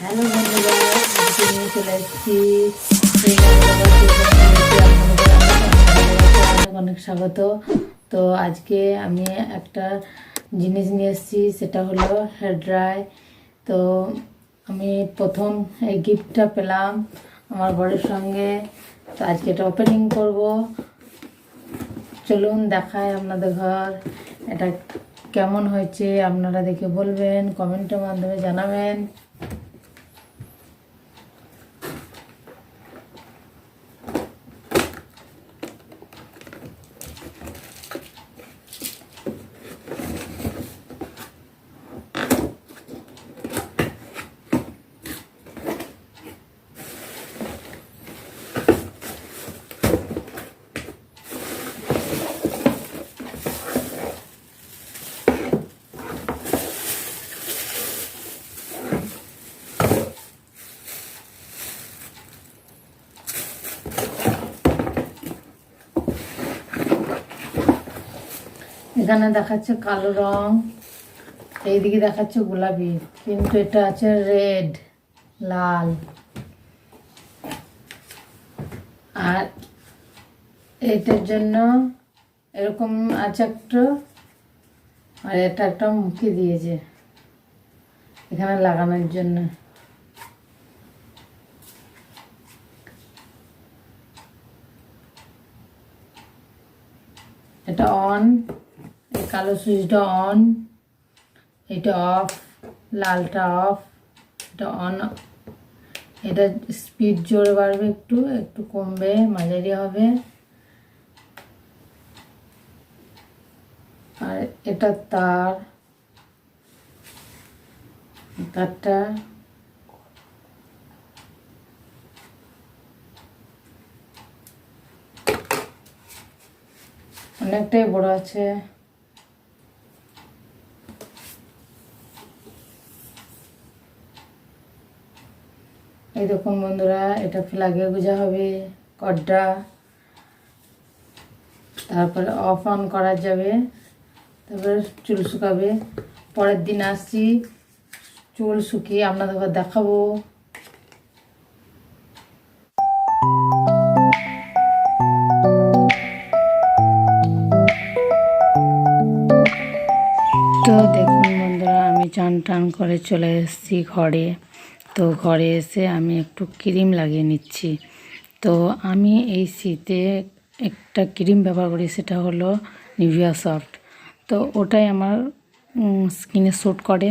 Hello বন্ধুরা, আজকে নিয়ে চলে এসেছি অনেক অনেক স্বাগত। তো আজকে আমি একটা জিনিস নিয়ে এসেছি, সেটা হলো হেয়ার ড্রাই। তো আমি প্রথম এই গিফটটা পেলাম আমার বরের সঙ্গে। তো আজকে এটা ওপেনিং করব। চলুন দেখায় আপনাদের ঘর এটা কেমন হয়েছে, আপনারা দেখে বলবেন, কমেন্টের মাধ্যমে জানাবেন। এখানে দেখাচ্ছে কালো রং, এইদিকে দেখাচ্ছে গোলাপি, কিন্তু এটা আছে রেড, লাল। আর এইটার জন্য এরকম আছে একটা, আর এটা একটা মুখে দিয়েছে এখানে লাগানোর জন্য। এটা অন, এই কালো সুইচটা অন, এটা অফ, লালটা অফ, এটা অন। এটা স্পিড জোরে বাড়বে, একটু একটু কমবে, মাঝারি হবে। আর এটা তারটা অনেকটাই বড় আছে। এই দেখুন বন্ধুরা, এটা ফ্ল্যাগে গোজা হবে কর্ডটা, তারপরে অফ অন করা যাবে, তারপরে চুল শুকাবে। পরের দিন আসছি, চুল শুকিয়ে আপনাদের দেখাবো। তো দেখুন বন্ধুরা, আমি চান টান করে চলে এসেছি ঘরে। তো ঘরে এসে আমি একটু ক্রিম লাগিয়ে নিচ্ছি। তো আমি এই শীতে একটা ক্রিম ব্যবহার করি, সেটা হলো নিভিয়া সফট। তো ওটাই আমার স্কিনে স্যুট করে।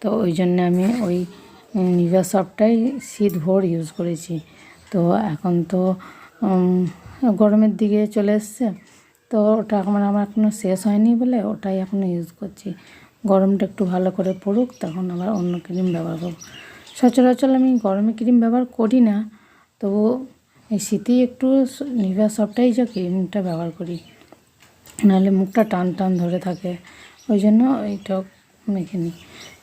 তো ওই জন্য আমি ওই নিভিয়া সফটটাই শীতভর ইউজ করেছি। তো এখন তো গরমের দিকে চলে এসছে, তো ওটা এখন আমার এখনও শেষ হয়নি বলে ওটাই এখনও ইউজ করছি। গরমটা একটু ভালো করে পড়ুক, তখন আবার অন্য ক্রিম ব্যবহার করব। সচরাচর আমি গরমে ক্রিম ব্যবহার করি না, তবু এই শীতেই একটু নিভিয়া সফটটাই যে ক্রিমটা ব্যবহার করি, নাহলে মুখটা টান টান ধরে থাকে, ওই জন্য এইটা মেখে নিই।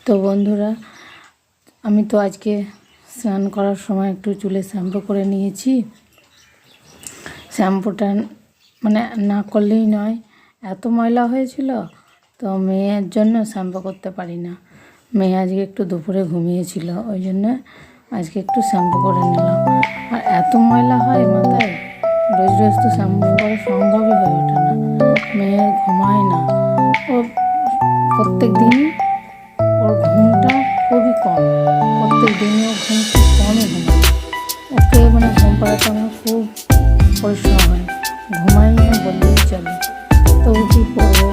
তো বন্ধুরা, আমি তো আজকে স্নান করার সময় একটু চুলে শ্যাম্পু করে নিয়েছি। শ্যাম্পুটা মানে না করলেই নয়, এত ময়লা হয়েছিল। তো মেয়ের জন্য শ্যাম্পু করতে পারি না। মেয়ে আজকে একটু দুপুরে ঘুমিয়েছিল, ওই জন্য আজকে একটু শ্যাম্পু করে নিলাম। আর এত ময়লা হয় মাথায়, রোজ রোজ তো শ্যাম্পু করা সম্ভবই হয়ে ওঠে না। মেয়ে ঘুমায় না, ও প্রত্যেক দিনই ওর ঘুমটা খুবই কম, প্রত্যেক দিনই ও ঘুম খুব কমই ঘুমায়। ওকে মানে ঘুম পাড়াতে আমার খুব পরিশ্রম হয়, ঘুমাই না বললেই চলে। তো কী করবো,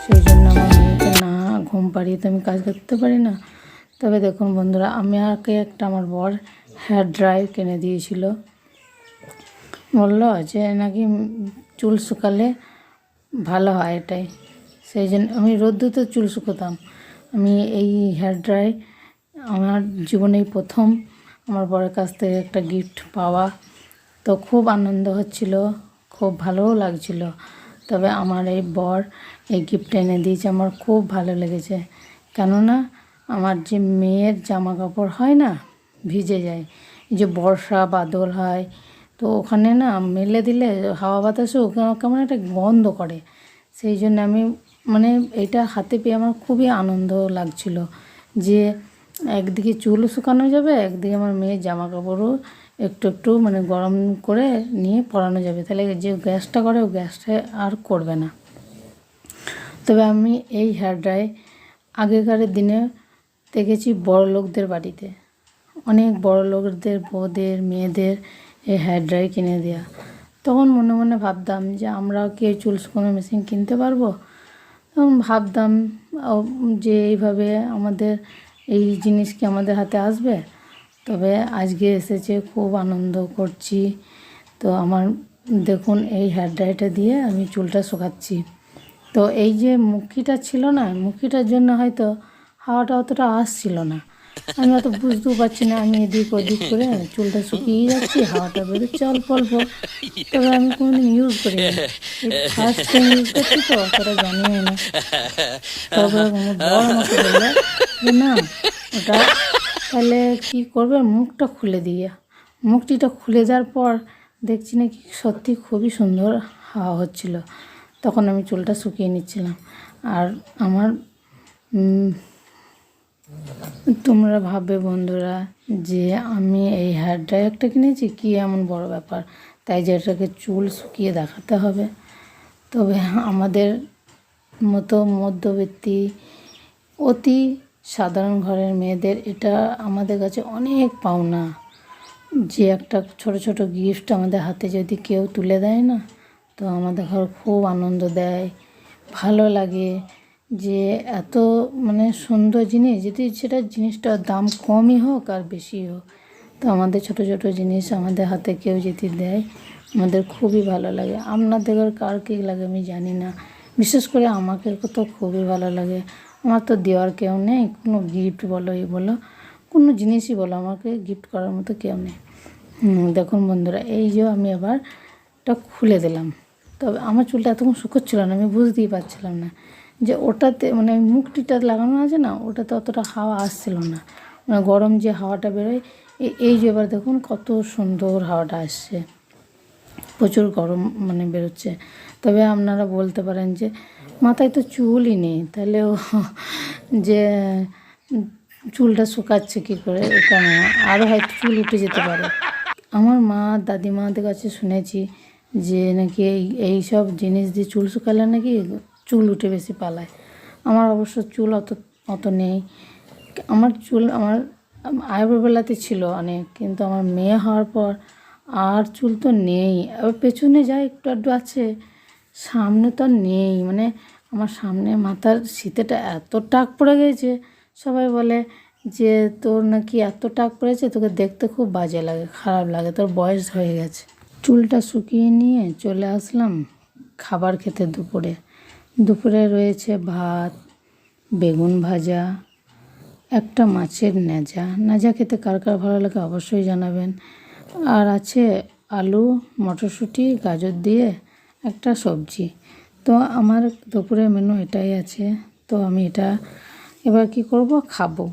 সেই জন্য আমার মেয়েকে না ঘুম পাড়িয়ে তো আমি কাজ করতে পারি না। তবে দেখুন বন্ধুরা, আমাকে একটা আমার বর হেয়ার ড্রাই কিনে দিয়েছিল। বললো যে নাকি চুল শুকালে ভালো হয় এটাই। সেই জন্য আমি রোদ্দুতে চুল শুকোতাম, আমি এই হেয়ার ড্রাই আমার জীবনেই প্রথম আমার বরের কাছ থেকে একটা গিফট পাওয়া। তো খুব আনন্দ হচ্ছিল, খুব ভালোও লাগছিল। তবে আমার এই বর এই গিফট এনে দিয়েছে, আমার খুব ভালো লেগেছে। কেননা আমার যে মেয়ের জামা কাপড় হয় না, ভিজে যায়, এই যে বর্ষা বাদল হয়, তো ওখানে না মেলে দিলে হাওয়া বাতাসে ওখানে কেমন একটা গন্ধ করে। সেই জন্য আমি মানে এটা হাতে পেয়ে আমার খুবই আনন্দ লাগছিল, যে একদিকে চুলও শুকানো যাবে, একদিকে আমার মেয়ের জামা কাপড়ও একটু একটু মানে গরম করে নিয়ে পরানো যাবে, তাহলে যে গ্যাসটা করে ও গ্যাসটা আর করবে না। তবে আমি এই হেয়ার ড্রাই আগেকার দিনে দেখেছি বড় লোকদের বাড়িতে, অনেক বড় লোকদের বউদের মেয়েদের এই হেয়ার ড্রাই কিনে দেওয়া। তখন মনে মনে ভাবতাম যে আমরাও কি এই চুল শুকানো মেশিন কিনতে পারবো। তখন ভাবতাম যে এইভাবে আমাদের এই জিনিস কি আমাদের হাতে আসবে। তবে আজকে এসেছে, খুব আনন্দ করছি। তো আমার দেখুন এই হেয়ার ড্রাইটা দিয়ে আমি চুলটা শুকাচ্ছি। তো এই যে মুখিটা ছিল না, মুখিটার জন্য হয়তো হাওয়াটা অতটা আসছিল না, আমি অত বুঝতেও পারছি না। আমি এদিক ওদিক করে চুলটা শুকিয়ে যাচ্ছি, হাওয়াটা বেরোচ্ছে অল্প অল্প। তবে আমি কোনোদিন ইউজ করিনি, এই ফার্স্ট টাইম ইউজ করছি, তো অতটা জানিও না। তারপরে আমার বড় আমাকে বললো যে না ওটা তাহলে কী করবে, মুখটা খুলে দিয়ে। মুখটিটা খুলে যাওয়ার পর দেখছি নাকি সত্যি খুবই সুন্দর হাওয়া হচ্ছিল। তখন আমি চুলটা শুকিয়ে নিচ্ছিলাম। আর আমার তোমরা ভাববে বন্ধুরা যে আমি এই হেয়ার ড্রায়ারটা কিনেছি কি এমন বড় ব্যাপার, তাই যে এটাকে চুল শুকিয়ে দেখাতে হবে। তবে আমাদের মতো মধ্যবিত্তি অতি সাধারণ ঘরের মেয়েদের এটা আমাদের কাছে অনেক পাওনা, যে একটা ছোট ছোট গিফট আমাদের হাতে যদি কেউ তুলে দেয় না, তো আমাদের ঘর খুব আনন্দ দেয়, ভালো লাগে। যে এত মানে সুন্দর জিনিস, যদি সেটা জিনিসটার দাম কমই হোক আর বেশি হোক, তো আমাদের ছোট ছোট জিনিস আমাদের হাতে কেউ যদি দেয় আমাদের খুবই ভালো লাগে। আপনাদের কার কী লাগে আমি জানি না, বিশেষ করে আমাকে তো খুবই ভালো লাগে। আমার তো দেওয়ার কেউ নেই, কোনো গিফট বলো এই বলো কোনো জিনিসই বলো, আমাকে গিফট করার মতো কেউ নেই। দেখুন বন্ধুরা, এই যে আমি আবার এটা খুলে দিলাম। তবে আমার চুলটা এতক্ষণ শুকোচ্ছিল না, আমি বুঝতেই পারছিলাম না যে ওটাতে মানে মুখটিটা লাগানো আছে না, ওটাতে অতটা হাওয়া আসছিল না, মানে গরম যে হাওয়াটা বেরোয় এই যে এবার দেখুন কত সুন্দর হাওয়াটা আসছে, প্রচুর গরম মানে বেরোচ্ছে। তবে আপনারা বলতে পারেন যে মাথায় তো চুলই নেই, তাহলে ও যে চুলটা শুকাচ্ছে কী করে, কেন আরও হয়তো চুল উঠে যেতে পারে। আমার মা দাদিমাদের কাছে শুনেছি যে নাকি এই সব জিনিস দিয়ে চুল শুকালে নাকি চুল উঠে বেশি পালায়। আমার অবশ্য চুল অত নেই। আমার চুল আমার আইব্রোবেলাতে ছিল অনেক, কিন্তু আমার মেয়ে হওয়ার পর আর চুল তো নেই। আবার পেছনে যায় একটু আধটু আছে, সামনে তো আর নেই। মানে আমার সামনে মাথার শীতেটা এত টাক পড়ে গেছে, সবাই বলে যে তোর নাকি এত টাক পড়েছে, তোকে দেখতে খুব বাজে লাগে, খারাপ লাগে, তোর বয়স হয়ে গেছে। চুলটা শুকিয়ে নিয়ে চলে আসলাম খাবার খেতে। দুপুরে রয়েছে ভাত, বেগুন ভাজা, একটা মাছের নাজা খেতে কার কার ভালো লাগে অবশ্যই জানাবেন। আর আছে আলু মটরশুঁটি গাজর দিয়ে একটা সবজি। তো আমার দুপুরের মেনু এটাই আছে। তো আমি এটা এবার কি করব, খাবো।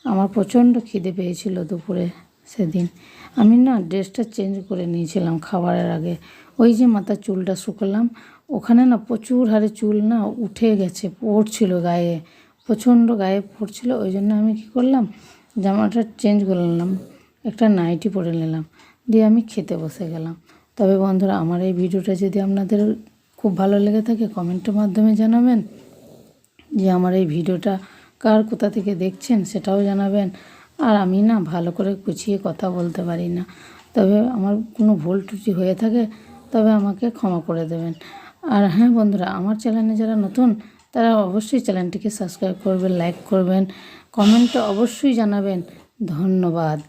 আমার প্রচণ্ড খিদে পেয়েছিল দুপুরে সেদিন। আমি না ড্রেসটা চেঞ্জ করে নিয়েছিলাম খাবারের আগে। ওই যে মাথার চুলটা শুকলাম, ওখানে না প্রচুর হারে চুল না উঠে গেছে, পড়ছিল গায়ে, প্রচণ্ড গায়ে পড়ছিল। ওই জন্য আমি কী করলাম, জামাটা চেঞ্জ করে নিলাম, একটা নাইটি পরে নিলাম, দিয়ে আমি খেতে বসে গেলাম। তবে বন্ধুরা, আমার এই ভিডিওটা যদি আপনাদের খুব ভালো লেগে থাকে কমেন্টের মাধ্যমে জানাবেন। যে আমার এই ভিডিওটা কার কোথা থেকে দেখছেন সেটাও জানাবেন। আর আমি না ভালো করে গুছিয়ে কথা বলতে পারি না, তবে আমার কোনো ভুল ত্রুটি হয়ে থাকে তবে আমাকে ক্ষমা করে দেবেন। আর হ্যাঁ বন্ধুরা, আমার চ্যানেলে যারা নতুন তারা অবশ্যই চ্যানেলটিকে সাবস্ক্রাইব করবেন, লাইক করবেন, কমেন্টে অবশ্যই জানাবেন। ধন্যবাদ।